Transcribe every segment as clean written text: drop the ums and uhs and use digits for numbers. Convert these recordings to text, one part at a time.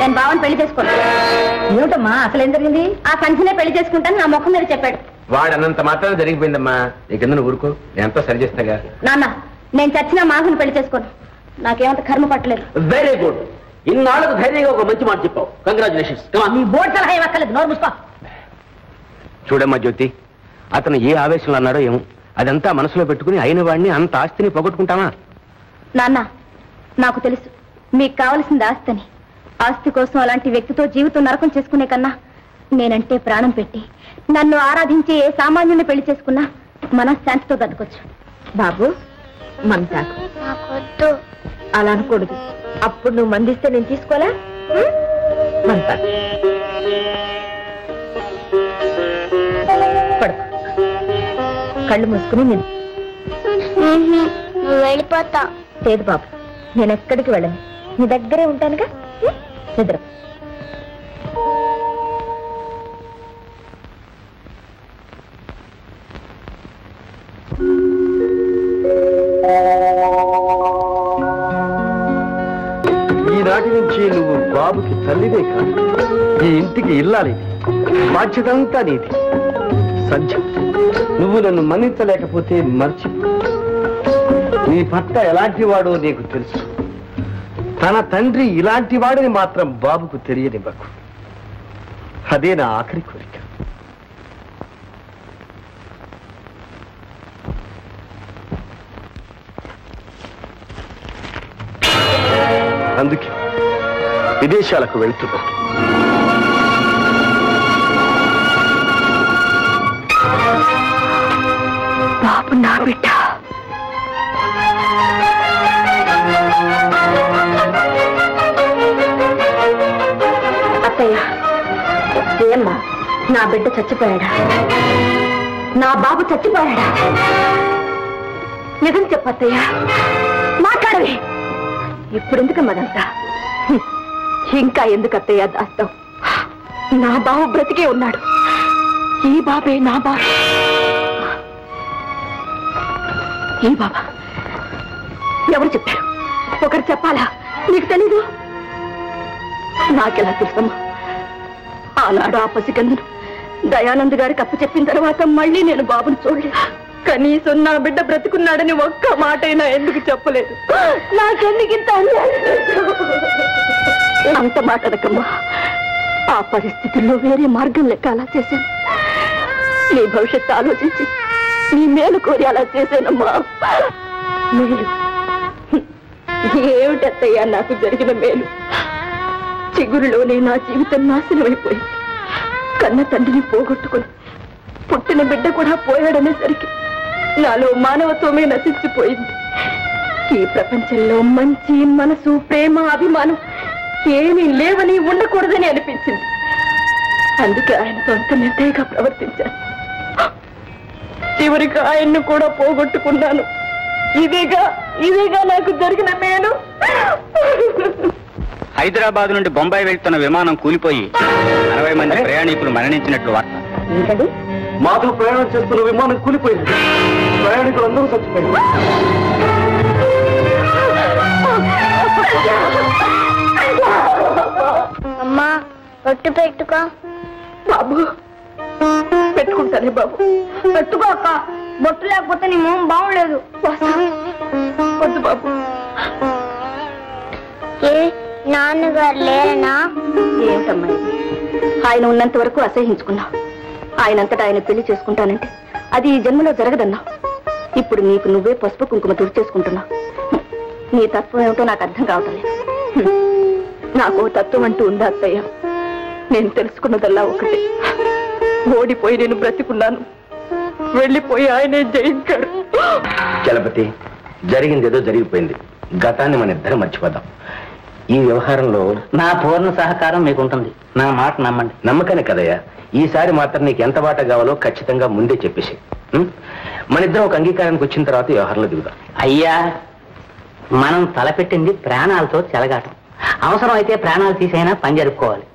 నేను బావని పెళ్లి చేసుకోను. ఏమిటమ్మా అసలు ఏం జరిగింది? ఆ సంచినే పెళ్లి చేసుకుంటాను నా ముఖం మీద చెప్పాడు. వాడు అన్నంత మాత్రం జరిగిపోయిందమ్మా. నీకెందుకు ఊరుకో, నేనంతా సరి చేస్తాగా. నాన్న నేను చచ్చినా మాధుని పెళ్లి చేసుకోను. నాకేమంత కర్మ పట్టలేదు. Very good. ఇన్నాళ్ళకు ధైర్యంగా ఒక మంచి మాట చెప్పావు. కంగ్రాచులేషన్స్. నీ బోర్డు సలహా ఇవ్వక్కర్లేదు, నోరు మూసుకో. చూడమ్మా జ్యోతి, అతను ఏ ఆవేశంలో అన్నాడో ఏమో, అదంతా మనసులో పెట్టుకుని అయిన వాడిని అంత ఆస్తిని పోగొట్టుకుంటామా? నాన్న నాకు తెలుసు మీకు కావలసింది ఆస్తిని. ఆస్తి కోసం అలాంటి వ్యక్తితో జీవితం నరకం చేసుకునే కన్నా నేనంటే ప్రాణం పెట్టి నన్ను ఆరాధించే ఏ సామాన్యుని పెళ్లి చేసుకున్నా మనశ్శాంతితో బతకొచ్చు. బాబు మంతాకు అలా అనకూడదు. అప్పుడు నువ్వు మందిస్తే నేను తీసుకోలే. మంతాకు పడుకో, కళ్ళు మూసుకుని నేను వెళ్ళిపోతా. లేదు బాబు, నేను ఎక్కడికి వెళ్ళను, నీ దగ్గరే ఉంటానుగా. నిద్ర. ఈనాటి నుంచి నువ్వు బాబుకి తల్లిదే కాదు, ఈ ఇంటికి ఇల్లాలిది. బాధ్యతంతా నీది. సంధ్య, నువ్వు నన్ను మన్నించలేకపోతే మర్చిపో. నీ భర్త ఎలాంటి వాడో నీకు తెలుసు. తన తండ్రి ఇలాంటి వాడిని మాత్రం బాబుకు తెలియనివ్వకు. అదే నా ఆఖరి కోరిక. అందుకే విదేశాలకు వెళ్తున్నా. బాబు నా బిడ్డ. అత్తయ్య, ఏమ్మా నా బిడ్డ చచ్చిపోయాడా? నా బాబు చచ్చిపోయాడా? నిజం చెప్పత్తయ్య, మాట్లాడవి. ఇప్పుడెందుకమ్మదంతా? ఇంకా ఎందుకు అత్తయ్య దాస్తావు? నా బాబు బ్రతికే ఉన్నాడు. ఈ బాబే నా బాబు. ఈ బాబా ఎవరు చెప్పారు? ఒకరు చెప్పాలా? నీకు తెలీదు? నాకెలా తెలుసమ్మా? ఆనాడు ఆ పసికందును దయానంద్ గారికి అప్పు చెప్పిన తర్వాత మళ్ళీ నేను బాబుని చూడలేదు. కనీసం నా బిడ్డ బ్రతుకున్నాడని ఒక్క మాట అయినా ఎందుకు చెప్పలేదు? నాకెందుకు ఇంత అంత మాట అనకమ్మా. ఆ పరిస్థితుల్లో వేరే మార్గం లెక్క అలా చేశాను. నీ భవిష్యత్తు ఆలోచించి నీ మేలు కోరి అలా చేశానమ్మా. మేలు ఏమిటత్తయ్యా నాకు జరిగిన మేలు? చిగురులోనే నా జీవితం నాశనమైపోయింది. కన్న తండ్రిని పోగొట్టుకుని పుట్టిన బిడ్డ కూడా పోయాడనేసరికి నాలో మానవత్వమే నశించిపోయింది. ఈ ప్రపంచంలో మంచి మనసు, ప్రేమ, అభిమానం ఏమీ లేవని ఉండకూడదని అనిపించింది. అందుకే ఆయనతో అంత నిర్దయగా ప్రవర్తించాను. చివరికి ఆయన్ను కూడా పోగొట్టుకున్నాను. ఇదేగా నాకు జరిగిన మేలు. హైదరాబాద్ నుండి బొంబాయి వెళ్తున్న విమానం కూలిపోయి 60 మంది ప్రయాణికులు మరణించినట్లు వార్త. ఏంటండి? మాధవ్ ప్రయాణం చేస్తున్న విమానం కూలిపోయింది. ప్రయాణికులు అందరూ చచ్చిపోయారు. అమ్మా ఒట్టు పెట్టుకో. బాబు పెట్టుకుంటానే బాబు. పెట్టుకో అక్క, బొట్టు లేకపోతే నీ మొహం బాగుండలేదు. వద్దు బాబు. ఏ నాన్నగారు లేరనా? ఏమిటమ్మా, ఆయన ఉన్నంత వరకు అసహించుకున్నా. ఆయనంతటా ఆయన పెళ్లి చేసుకుంటానంటే అది ఈ జన్మలో జరగదన్నా. ఇప్పుడు నీకు నువ్వే పసుపు కుంకుమ తుడి చేసుకుంటున్నా. నీ తత్వం ఏమిటో నాకు అర్థం కావటం లేదు. నాకు తత్వం అంటూ ఉందా అత్తయ్య? నేను తెలుసుకున్నదల్లా ఒకటే, ఓడిపోయి నేను బ్రతికున్నాను, వెళ్ళిపోయి ఆయనే జయించాడు. చలపతి, జరిగిందేదో జరిగిపోయింది. గతాన్ని మన ఇద్దరం మర్చిపోదాం. ఈ వ్యవహారంలో నా పూర్ణ సహకారం మీకుంటుంది. నా మాట నమ్మండి. నమ్మకానే కదయ్యా. ఈసారి మాత్రం నీకు ఎంత బాట కావాలో ఖచ్చితంగా ముందే చెప్పేసి మన ఇద్దరం ఒక అంగీకారానికి వచ్చిన తర్వాత వ్యవహారంలో దిగుదాం. అయ్యా, మనం తలపెట్టింది ప్రాణాలతో చెలగాటం. అవసరం అయితే ప్రాణాలు తీసైనా పని జరుపుకోవాలి.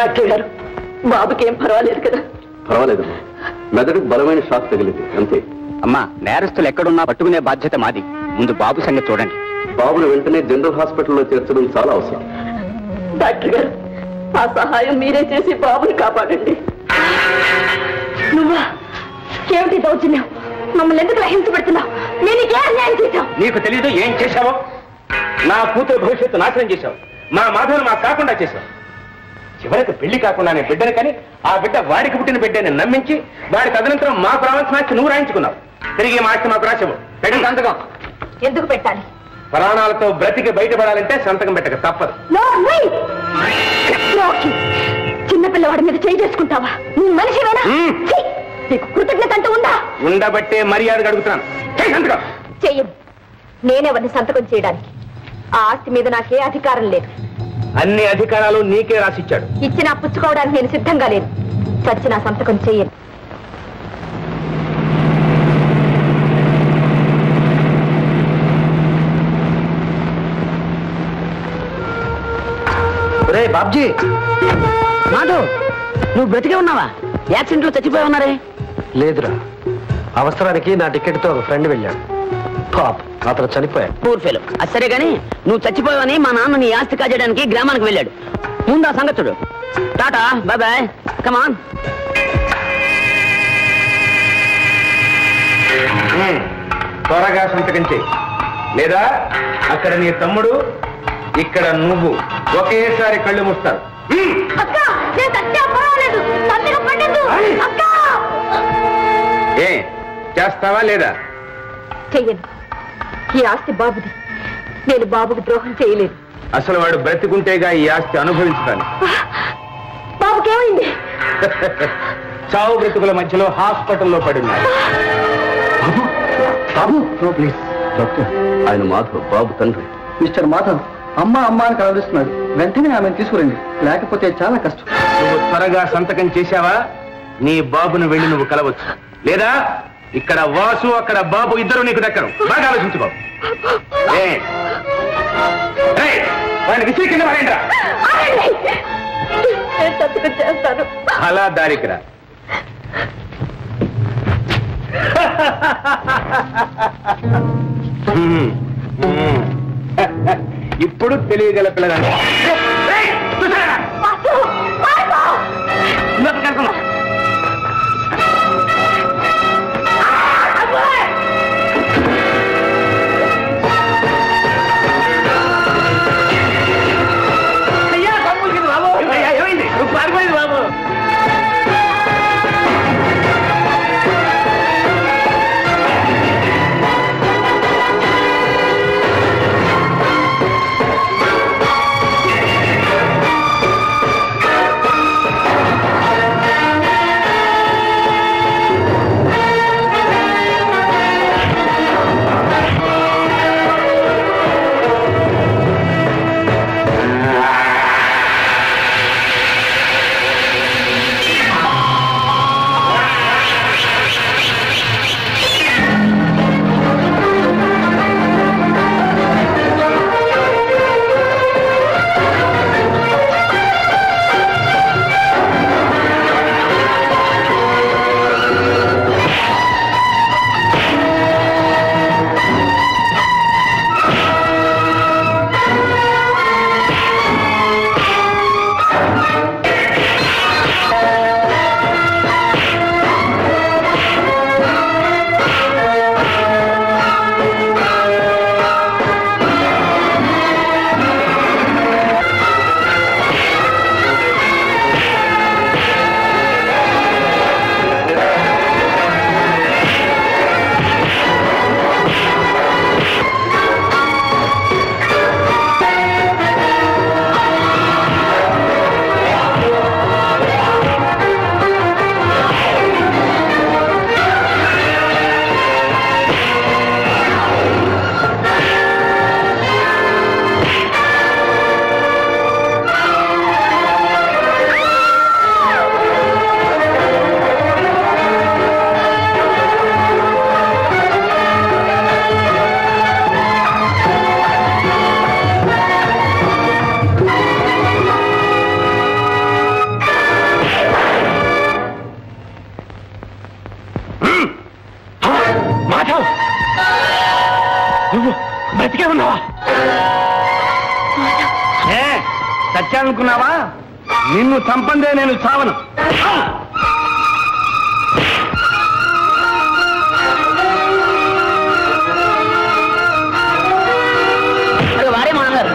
డాక్టర్ గారు బాబుకి ఏం పర్వాలేదు కదా? పర్వాలేదమ్మా, మెదడుకు బలమైన షాక్ తగిలింది అంతే. అమ్మా, నేరస్తులు ఎక్కడున్నా పట్టుకునే బాధ్యత మాది. ముందు బాబు సంగతి చూడండి. బాబును వెంటనే జనరల్ హాస్పిటల్లో చేర్చడం చాలా అవసరం. డాక్టర్ గారు ఆ సహాయం మీరే చేసి బాబుని కాపాడండి. నువ్వా? ఏమిటి దౌర్జన్యం? మమ్మల్ని ఎందుకు హింసపెడుతున్నావు? నేను నీకే అన్యాయం చేశావు. నీకు తెలీదు ఏం చేశావో? నా కూతురు భవిష్యత్తు నాశనం చేశావు. మా మాధవుని మాకు కాకుండా చేశావు. చివరికి పెళ్లి కాకుండానే బిడ్డను కానీ ఆ బిడ్డ వాడికి పుట్టిన బిడ్డని నమ్మించి వాడి తదనంతరం మాకు రావాల్సిన ఆస్తి నువ్వు రాయించుకున్నావు. తిరిగి మా ఆస్తి మాకు రాసావు. పెట్టిన సంతకం. ఎందుకు పెట్టాలి? ప్రాణాలతో బ్రతికి బయటపడాలంటే సంతకం పెట్టక తప్పదు. చిన్నపిల్లవాడి మీద చేయి చేసుకుంటావా? నువ్వు మనిషివేనా? నీకు కృతజ్ఞత అంటూ ఉందా? ఉండబట్టే మర్యాదగా అడుగుతున్నాను. సంతకం చెయ్యను. నేనెవరిని సంతకం చేయడానికి? ఆ ఆస్తి మీద నాకే అధికారం లేదు. అన్ని అధికారాలు నీకే రాసిచ్చాడు. ఇచ్చినా పుచ్చుకోవడానికి నేను సిద్ధంగా లేదు. చచ్చిన సంతకం చెయ్యను. రే బాబ్జీ, మాధవ్, నువ్వు బ్రతికే ఉన్నావా? యాక్సిడెంట్ లో చచ్చిపోయి ఉన్నారే? లేదురా, అవసరానికి నా టికెట్తో ఒక ఫ్రెండ్ వెళ్ళాడు. పాప అతను చనిపోయాడు. Poor fellow. అది సరే గాని నువ్వు చచ్చిపోయావని మా నాన్న నీ ఆస్తి కాజేయడానికి గ్రామానికి వెళ్ళాడు. ముందు ఆ సంగతి చూడు. టాటా, బాయ్ బాయ్, కమాన్. త్వరగా సంతకం చేయి, లేదా అక్కడ నీ తమ్ముడు, ఇక్కడ నువ్వు ఒకేసారి కళ్ళు మూస్తారు. ఏ చేస్తావా లేదా? చెయ్యను. ఈ ఆస్తి బాబుది. నేను బాబుకి ద్రోహం చేయలేదు. అసలు వాడు బ్రతికుంటేగా ఈ ఆస్తి అనుభవించుతాను. బాబుకేమైంది? చావు బ్రతుకుల మధ్యలో హాస్పిటల్లో పడున్నాడు. బాబు ప్లీజ్ డాక్టర్, ఆయన మాధవ్, బాబు తండ్రి. మిస్టర్ మాధవ్, అమ్మ అమ్మ అని కలవరిస్తున్నాడు. వెంటనే ఆమెను తీసుకురండి, లేకపోతే చాలా కష్టం. నువ్వు త్వరగా సంతకం చేశావా నీ బాబును వెళ్ళి నువ్వు కలవచ్చు. లేదా ఇక్కడ వాసు అక్కడ బాబు ఇద్దరు నీకు దక్కరు. బాగా ఆలోచించు బాబు. వాడిని విసిరి కింద పడేయండిరా. సంతకం చేస్తాను. అలా దారికిరా. ఇప్పుడు తెలియగల పిల్లగానే ఏమైంది? పారిపోయింది బాబు. చంపేయాలనుకున్నావా? నిన్ను చంపందే నేను చావను. వారే మా నాన్నగారు.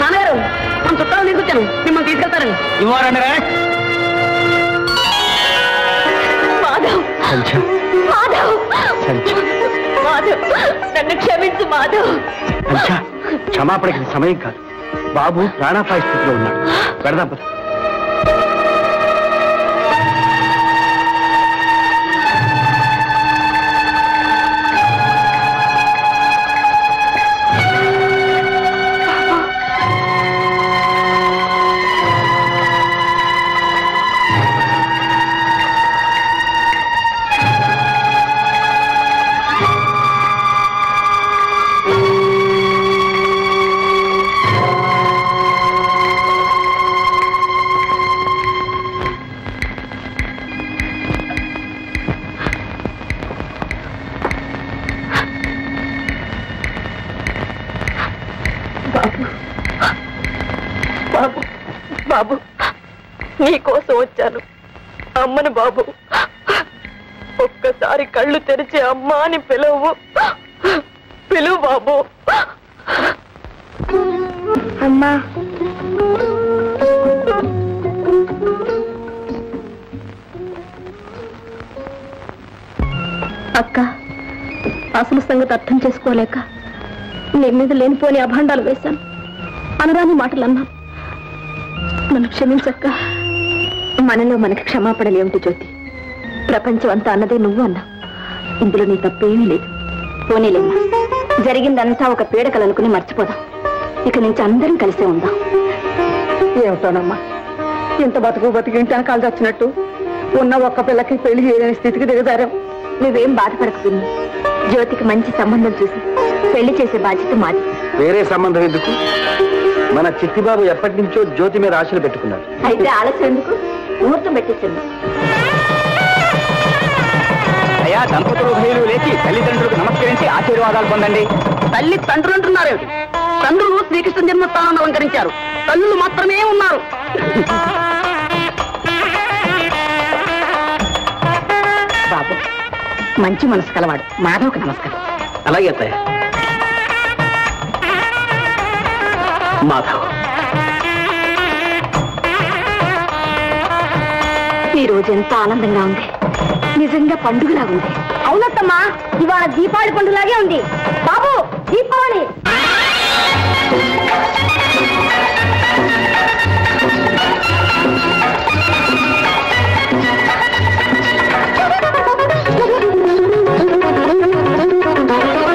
నాన్నగారు మన చుట్టాలు తీసుకొచ్చాను, మిమ్మల్ని తీసుకెళ్తారని. ఇవ్వాలండి మాధవ్, మాధవ్, మాధవ్, నన్ను క్షమించు మాధవ్. క్షమాపణకి సమయం కాదు. బాబు ప్రాణాపాయ స్థితిలో ఉన్నాడు. పెడదాం పద. బాబు, బాబు, నీకోసం వచ్చాను. అమ్మను బాబు, ఒక్కసారి కళ్ళు తెరిచి అమ్మా అని పిలువు. పిలువు బాబు. అమ్మా, అక్క, అసలు సంగతి అర్థం చేసుకోలేక నీ మీద లేనిపోని అభాండాలు వేశాను, అనరాని మాటలు అన్నాను. నన్ను క్షమించక్క. మనలో మనకి క్షమాపణలు ఏమిటి జ్యోతి? ప్రపంచం అంతా అన్నదే నువ్వు అన్నా. ఇందులో నీ తప్పేమీ లేదు. పోనీలేమ్మా, జరిగిందంతా ఒక పీడకలనుకుని మర్చిపోదాం. ఇక నుంచి అందరం కలిసే ఉందాం. ఏమిటోనమ్మా, ఇంత బతికి ఇంటి వెనకాల వచ్చినట్టు ఉన్న ఒక్క పిల్లకి పెళ్లి చేయలేని స్థితికి దిగజారాం. నువ్వేం బాధపడకపోయింది. జ్యోతికి మంచి సంబంధం చూసి పెళ్లి చేసే బాధ్యత మాది. వేరే సంబంధం ఎందుకు? మన చిట్టిబాబు ఎప్పటి నుంచో జ్యోతి మీద ఆశలు పెట్టుకున్నాడు. అయితే ఆలస్యం ఎందుకు? ముహూర్తం పెట్టించండి. అయ్యా, దంపతులు ఉభయులు లేచి తల్లిదండ్రులకు నమస్కరించి ఆశీర్వాదాలు పొందండి. తల్లి తండ్రులు అంటున్నారు. తండ్రులు శ్రీకృష్ణ జన్మస్థానాన్ని అలంకరించారు, తల్లులు మాత్రమే ఉన్నారు. బాబు, మంచి మనసు కలవాడు. మాధవ్కి నమస్కారం. అలాగే అత్తయ్య. మాధవ్, ఈ రోజు ఎంత ఆనందంగా ఉంది. నిజంగా పండుగలా ఉంది. అవునత్తమ్మా, ఇవాళ దీపావళి పండుగలాగే ఉంది. బాబు, దీపావళి.